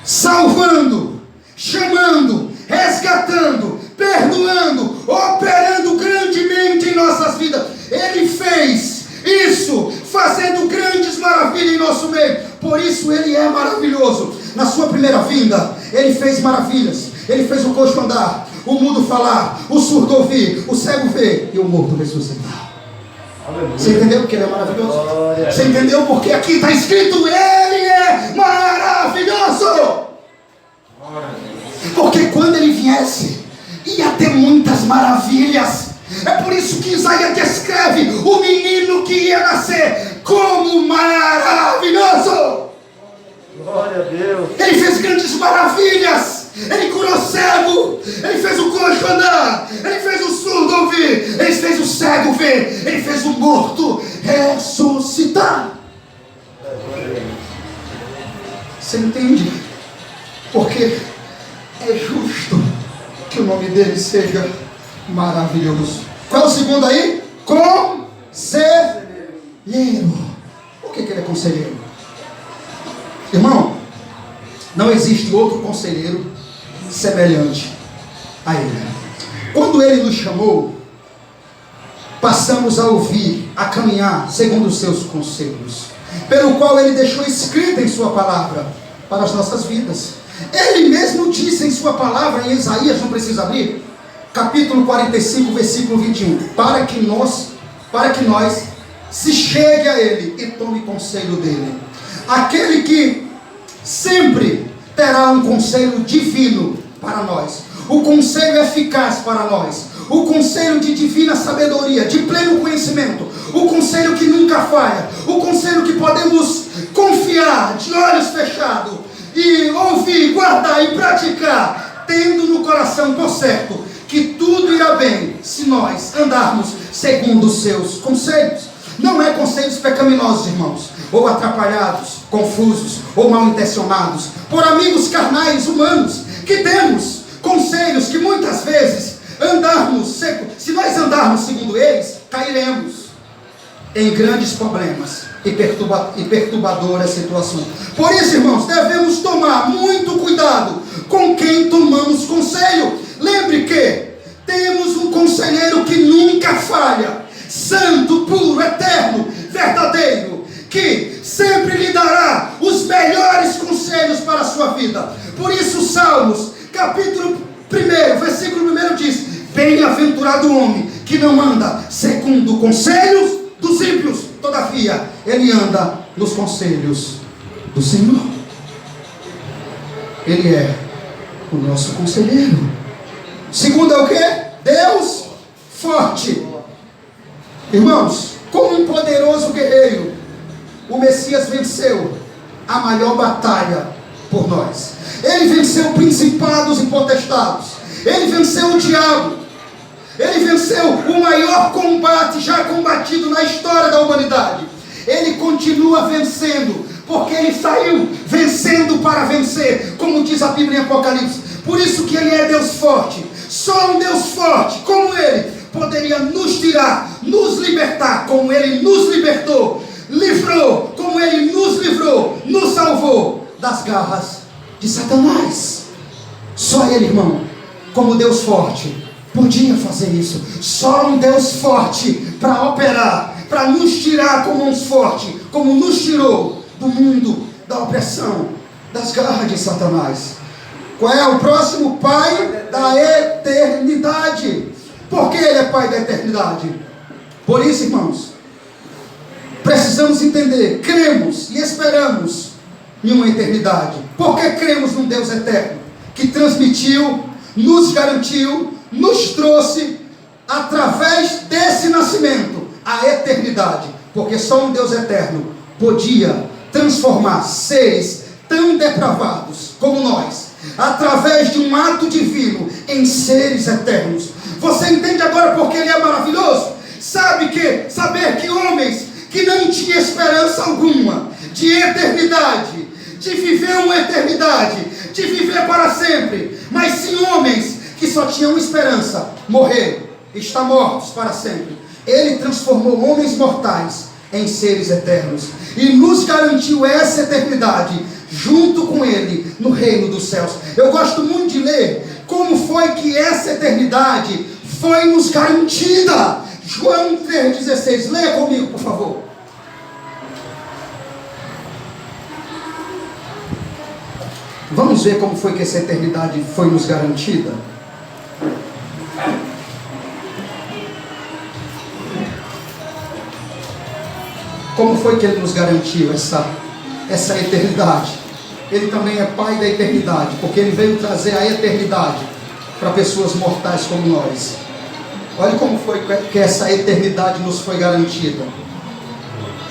Salvando, chamando, resgatando, perdoando, operando grandemente em nossas vidas. Ele fez isso, fazendo grandes maravilhas em nosso meio. Por isso Ele é maravilhoso. Na sua primeira vinda, Ele fez maravilhas. Ele fez o coxo andar, o mudo falar, o surdo ouvir, o cego ver e o morto ressuscitar. Aleluia. Você entendeu porque Ele é maravilhoso? Você entendeu porque aqui está escrito: Ele é maravilhoso? Porque quando Ele viesse, ia ter muitas maravilhas. É por isso que Isaías descreve o menino que ia nascer como maravilhoso. Glória a Deus. Ele fez grandes maravilhas. Ele curou cego. Ele fez o coxo andar. Ele fez o surdo ouvir. Ele fez o cego ver. Ele fez o morto ressuscitar. Você entende? Porque é justo que o nome dele seja maravilhoso. Qual é o segundo aí? Conselheiro. Por que ele é conselheiro? Irmão, não existe outro conselheiro semelhante a ele. Quando ele nos chamou, passamos a ouvir, a caminhar segundo os seus conselhos, pelo qual ele deixou escrita em sua palavra para as nossas vidas. Ele mesmo disse em sua palavra, em Isaías, não precisa abrir, capítulo 45, versículo 21, para que nós se chegue a ele e tome conselho dele. Aquele que sempre terá um conselho divino para nós, o conselho eficaz para nós, o conselho de divina sabedoria, de pleno conhecimento, o conselho que nunca falha, o conselho que podemos confiar de olhos fechados e ouvir, guardar e praticar, tendo no coração por certo que tudo irá bem se nós andarmos segundo os seus conselhos. Não é conselhos pecaminosos, irmãos, ou atrapalhados, confusos, ou mal intencionados, por amigos carnais humanos, que temos conselhos que muitas vezes se nós andarmos segundo eles, cairemos em grandes problemas e perturbadoras situações. Por isso, irmãos, devemos tomar muito cuidado com quem tomamos conselho. Lembre que temos um conselheiro que nunca falha, santo, puro, eterno, verdadeiro, que sempre lhe dará os melhores conselhos para a sua vida. Por isso, Salmos, capítulo 1, versículo 1 diz: bem-aventurado o homem que não anda segundo conselhos dos ímpios, todavia ele anda nos conselhos do Senhor. Ele é o nosso conselheiro. Segundo é o que? Deus forte. Irmãos, como um poderoso guerreiro, o Messias venceu a maior batalha por nós. Ele venceu principados e potestados. Ele venceu o diabo. Ele venceu o maior combate já combatido na história da humanidade. Ele continua vencendo, porque ele saiu vencendo para vencer, como diz a Bíblia em Apocalipse. Por isso que ele é Deus forte. Só um Deus forte como ele poderia nos tirar, nos libertar, como ele nos libertou, livrou, como ele nos livrou, nos salvou das garras de Satanás. Só ele, irmão, como Deus forte, podia fazer isso. Só um Deus forte para operar, para nos tirar com mãos fortes, como nos tirou do mundo da opressão, das garras de Satanás. Qual é o próximo? Pai da eternidade. Por que ele é Pai da eternidade? Por isso, irmãos, precisamos entender, cremos e esperamos em uma eternidade. Por que cremos num Deus eterno, que transmitiu, nos garantiu, nos trouxe, através desse nascimento, a eternidade? Porque só um Deus eterno podia transformar seres tão depravados como nós, através de um ato divino, em seres eternos. Você entende agora porque ele é maravilhoso? Saber que homens que não tinham esperança alguma de eternidade, de viver uma eternidade, de viver para sempre, mas sim homens que só tinham esperança, morrer, estar mortos para sempre. Ele transformou homens mortais em seres eternos e nos garantiu essa eternidade junto com ele no reino dos céus. Eu gosto muito de ler como foi que essa eternidade foi nos garantida. João 3,16, leia comigo, por favor. Vamos ver como foi que essa eternidade foi nos garantida. Como foi que ele nos garantiu essa eternidade? Ele também é Pai da eternidade, porque ele veio trazer a eternidade para pessoas mortais como nós. Olha como foi que essa eternidade nos foi garantida.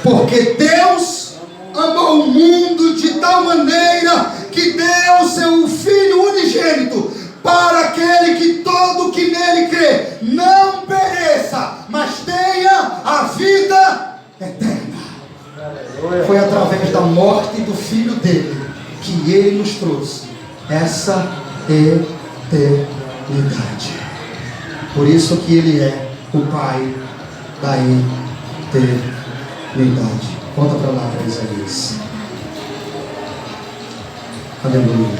Porque Deus amou o mundo de tal maneira que deu seu Filho unigênito, para aquele que todo que nele crê não pereça, mas tenha a vida eterna. Foi através da morte do Filho dele que ele nos trouxe essa eternidade. Por isso que ele é o Pai da eternidade. Volta para lá, para Isaías. Aleluia.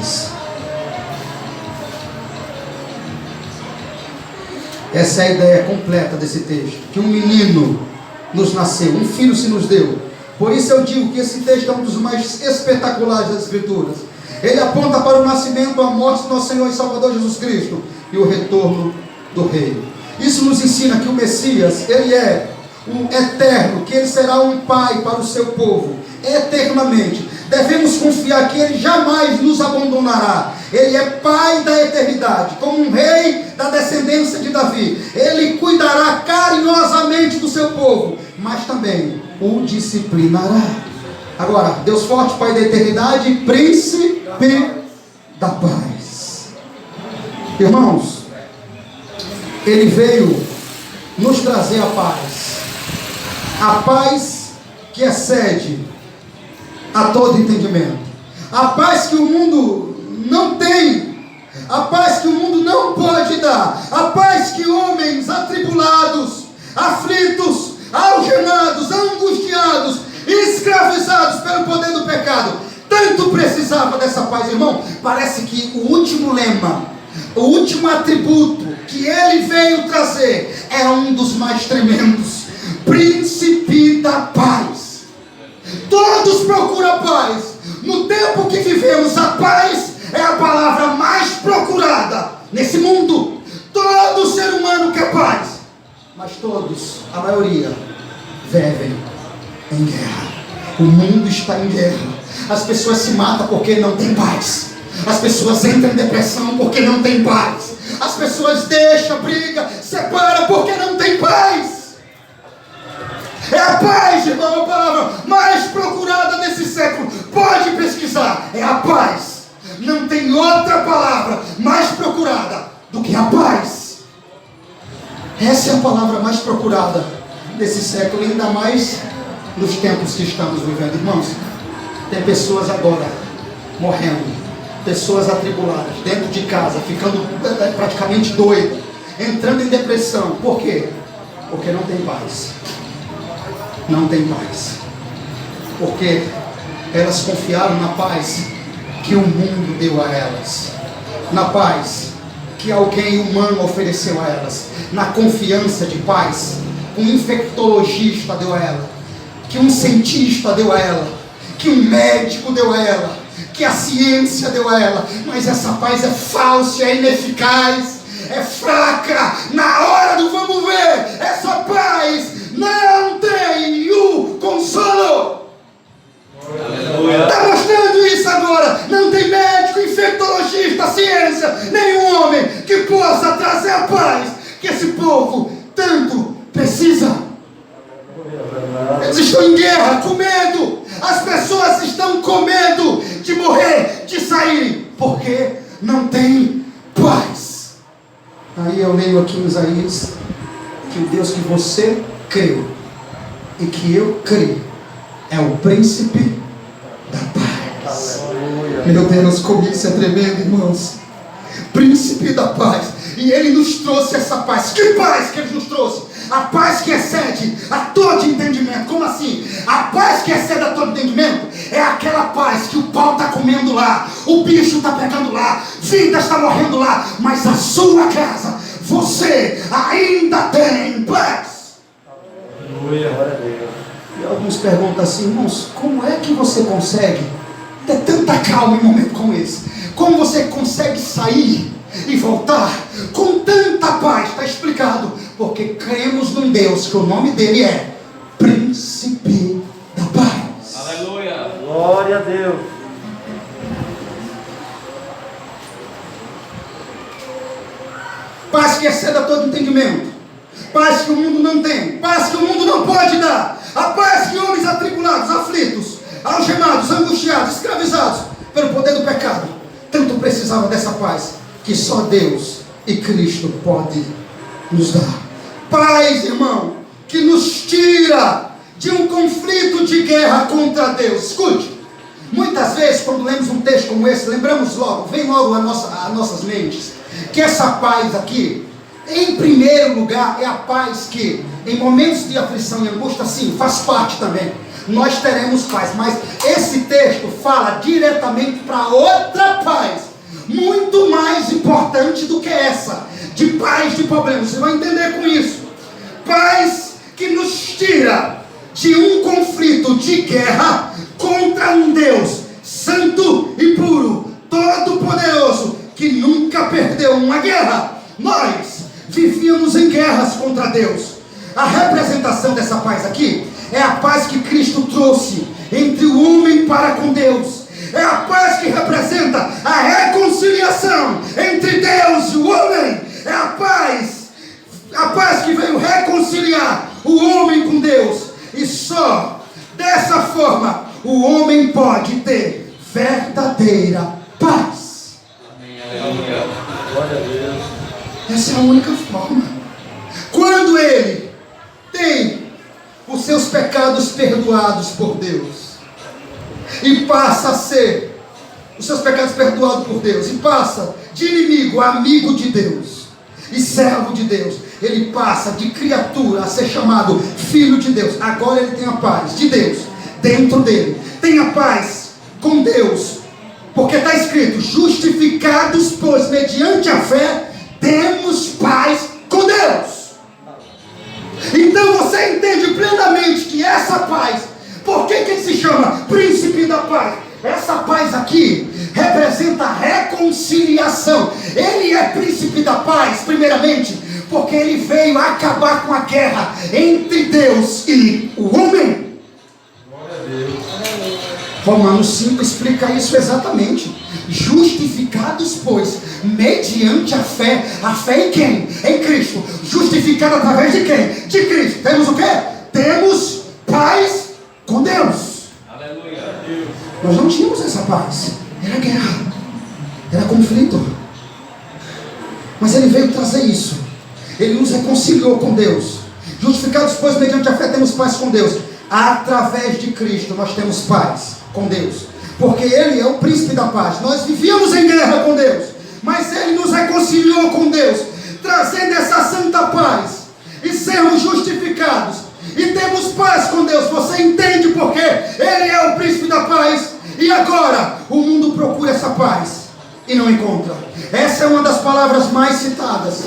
Essa é a ideia completa desse texto. Que um menino nos nasceu, um filho se nos deu. Por isso eu digo que esse texto é um dos mais espetaculares das Escrituras. Ele aponta para o nascimento, a morte do nosso Senhor e Salvador Jesus Cristo e o retorno do Rei. Isso nos ensina que o Messias, ele é o eterno, que ele será um pai para o seu povo, eternamente. Devemos confiar que ele jamais nos abandonará. Ele é Pai da eternidade, como um rei da descendência de Davi. Ele cuidará carinhosamente do seu povo, mas também o disciplinará. Agora, Deus forte, Pai da eternidade, príncipe da paz. Irmãos, Ele veio nos trazer a paz que excede a todo entendimento, a paz que o mundo não tem, a paz que o mundo não pode dar, a paz que homens atribulados, aflitos, algemados, angustiados, escravizados pelo poder do pecado, tanto precisava dessa paz. Irmão, parece que o último lema, o último atributo que Ele veio trazer é um dos mais tremendos: príncipe da paz. Todos procuram paz. No tempo que vivemos, a paz é a palavra mais procurada nesse mundo. Todo ser humano quer paz, mas todos, a maioria, vivem em guerra. O mundo está em guerra. As pessoas se matam porque não tem paz. As pessoas entram em depressão porque não tem paz. As pessoas deixam, briga, separam porque não tem paz. É a paz, irmão, a palavra mais procurada nesse século. Pode pesquisar, é a paz. Não tem outra palavra mais procurada do que a paz. Essa é a palavra mais procurada desse século, ainda mais nos tempos que estamos vivendo. Irmãos, tem pessoas agora morrendo, pessoas atribuladas, dentro de casa, ficando praticamente doidas, entrando em depressão. Por quê? Porque não tem paz. Não tem paz. Porque elas confiaram na paz que o mundo deu a elas, na paz que alguém humano ofereceu a elas, na confiança de paz um infectologista deu a ela, que um cientista deu a ela, que um médico deu a ela, que a ciência deu a ela. Mas essa paz é falsa, é ineficaz, é fraca. Na hora do vamos ver, essa paz não tem o consolo. Está mostrando isso agora. Não tem médico, infectologista, ciência, nenhum homem que possa trazer a paz que esse povo tanto precisa. Eles estão em guerra, com medo. As pessoas estão com medo de morrer, de sair, porque não tem paz. Aí eu leio aqui em Isaías que o Deus que você creu e que eu creio é o príncipe da paz. Meu Deus, como isso é tremendo, irmãos. Príncipe da paz. E Ele nos trouxe essa paz. Que paz que Ele nos trouxe? A paz que excede a todo entendimento. Como assim? A paz que excede a todo entendimento é aquela paz que o pau está comendo lá, o bicho está pegando lá, vida está morrendo lá, mas a sua casa, você ainda tem paz. Aleluia. E alguns perguntam assim: irmãos, como é que você consegue ter tanta calma em um momento como esse? Como você consegue sair e voltar com tanta paz? Está explicado. Porque cremos num Deus que o nome dele é Príncipe da Paz. Aleluia. Glória a Deus. Paz que excede a todo entendimento. Paz que o mundo não tem. Paz que o mundo não pode dar. A paz que homens atribulados, aflitos, algemados, angustiados, escravizados pelo poder do pecado tanto precisavam dessa paz que só Deus e Cristo podem nos dar. Paz, irmão, que nos tira de um conflito de guerra contra Deus. Escute, muitas vezes quando lemos um texto como esse, lembramos logo, vem logo às nossas mentes, que essa paz aqui, em primeiro lugar, é a paz que em momentos de aflição e angústia, sim, faz parte também, nós teremos paz. Mas esse texto fala diretamente para outra paz, muito mais importante do que essa, de paz de problemas. Você vai entender com isso. Paz que nos tira de um conflito de guerra contra um Deus santo e puro, todo poderoso, que nunca perdeu uma guerra. Nós vivíamos em guerras contra Deus. A representação dessa paz aqui é a paz que Cristo trouxe entre o homem para com Deus. É a paz que representa a reconciliação entre Deus e o homem. É a paz que veio reconciliar o homem com Deus. E só dessa forma o homem pode ter verdadeira Glória a Deus. Essa é a única forma. Quando ele tem os seus pecados perdoados por Deus e passa a ser os seus pecados perdoados por Deus e passa de inimigo a amigo de Deus e servo de Deus, ele passa de criatura a ser chamado filho de Deus. Agora ele tem a paz de Deus dentro dele, tem a paz com Deus, porque está escrito: justificados, pois mediante a fé temos paz com Deus. Então você entende plenamente que essa paz, por que ele se chama príncipe da paz? Essa paz aqui representa a reconciliação. Ele é príncipe da paz, primeiramente, porque ele veio acabar com a guerra entre Deus e o homem. Glória a Deus. Romanos 5 explica isso exatamente. Justificados, pois, mediante a fé em quem? Em Cristo. Justificado através de quem? De Cristo. Temos o quê? Temos paz com Deus. Aleluia. Deus. Nós não tínhamos essa paz. Era guerra, era conflito. Mas ele veio trazer isso. Ele nos reconciliou com Deus. Justificados, pois, mediante a fé temos paz com Deus. Através de Cristo nós temos paz com Deus, porque ele é o príncipe da paz. Nós vivíamos em guerra com Deus, mas ele nos reconciliou com Deus, trazendo essa santa paz, e sermos justificados, e temos paz com Deus. Você entende porque ele é o príncipe da paz? E agora o mundo procura essa paz e não encontra. Essa é uma das palavras mais citadas.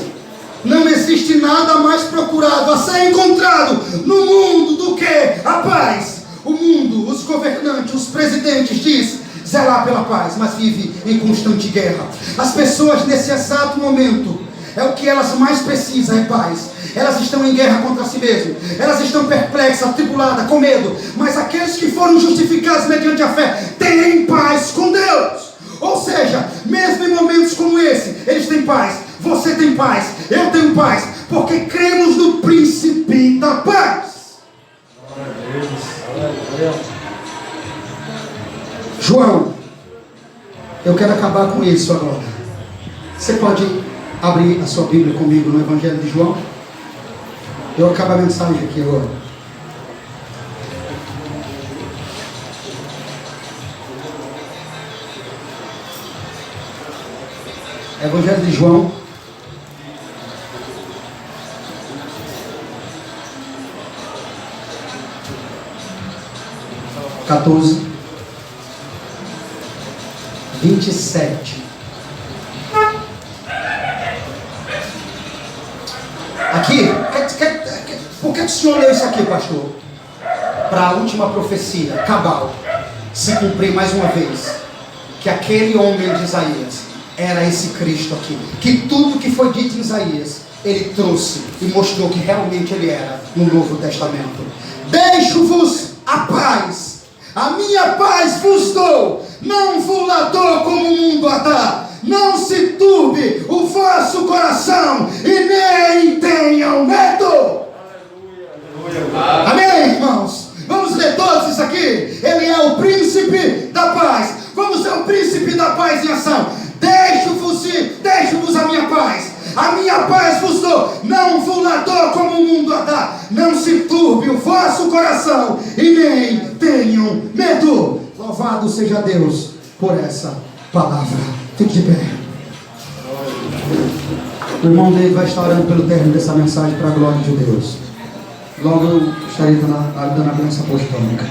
Não existe nada mais procurado a ser encontrado no mundo do que a paz. O mundo, os governantes, os presidentes diz zelar pela paz, mas vive em constante guerra. As pessoas nesse exato momento, é o que elas mais precisam, é paz. Elas estão em guerra contra si mesmas, elas estão perplexas, atribuladas, com medo. Mas aqueles que foram justificados mediante a fé têm paz com Deus. Ou seja, mesmo em momentos como esse, eles têm paz. Você tem paz, eu tenho paz, porque cremos no príncipe da paz. João, eu quero acabar com isso agora. Você pode abrir a sua Bíblia comigo no Evangelho de João? Eu acabo a mensagem aqui agora. Evangelho de João, (14) 27. Aqui, por que o senhor leu isso aqui, pastor? Para a última profecia cabal se cumprir mais uma vez, que aquele homem de Isaías era esse Cristo aqui, que tudo que foi dito em Isaías ele trouxe e mostrou que realmente ele era no Novo Testamento. Deixo-vos a paz, a minha paz vos dou, não vos la dou como o mundo a dá. Não se turbe o vosso coração e nem tenham medo. Amém, irmãos? Vamos ler todos isso aqui. Ele é o príncipe da paz. Vamos ser o príncipe da paz em ação. Deixo-vos a minha paz. A minha paz vos dou, não vos la dou como o mundo a dá. Não se turbe o vosso coração e nem tenham medo. Louvado seja Deus por essa palavra. Fique de pé. O irmão dele vai estar orando pelo término dessa mensagem para a glória de Deus. Logo eu estarei dando a bênção apostólica.